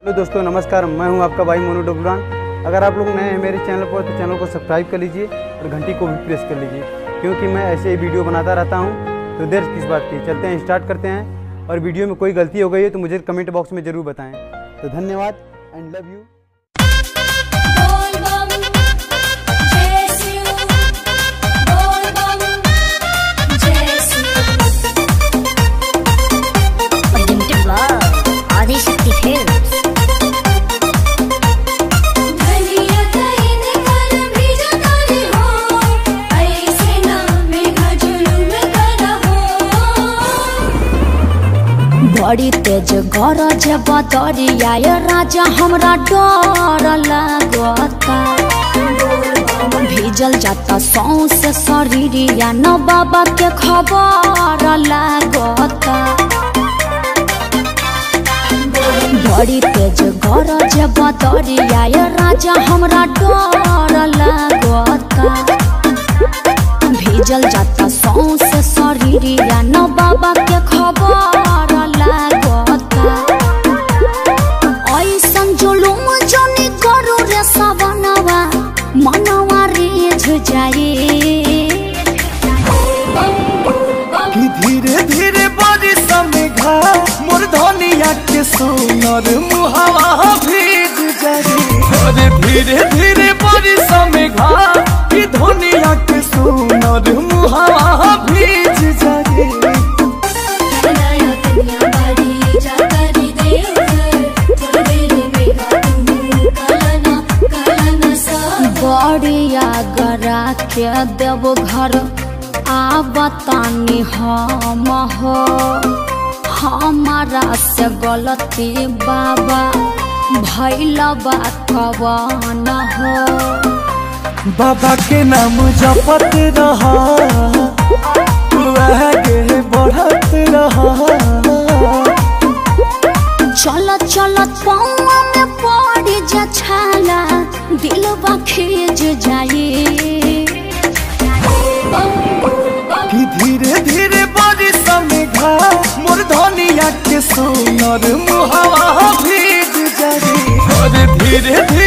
Hello दोस्तों, नमस्कार। मैं हूं आपका भाई मोनू डबुरान। अगर आप लोग नए हैं मेरे चैनल पर तो चैनल को सब्सक्राइब कर लीजिए और घंटी को भी प्रेस कर लीजिए, क्योंकि मैं ऐसे ही वीडियो बनाता रहता हूं। तो देर किस बात की, चलते हैं, स्टार्ट करते हैं। और वीडियो में कोई गलती हो गई है तो मुझे कमेंट बॉक्स में ज़रूर बताएं। तो धन्यवाद एंड लव यू। बड़ी तेज गरज बदरिया राजा हमरा डर लागता। भीजल जाता सौंसे शरीरिया न बाबा के खबर लागता। बड़ी तेज गरज बदरिया राजा हमरा डर लागता। भीजल जाता सौंसे शरीरिया न बाबा के खबर लागता। ऐसन जुलुम जनी करू रे सवनवा मनवा रेझ जाए। कि धीरे धीरे बारिश में घा मोर धनिया के सोनर मुहावा भीग जाए। अरे धीरे धीरे बारिश में घा कि धनिया के सोनर मुहावा भीग जाए। बड़िया गरा के देव घर आवतानी हम हो। हमारा से गलती बाबा भइल बा कवन हो। बाबा के नाम जपत रहा, आगे बढ़त रहा। चलत चलत पौआ में पड़ी जा छाला दिलवा खींच जाए। कि धीरे धीरे बारिश में घा मोर धनिया के सोनर मुहावा भीग जाए। अरे धीरे धीरे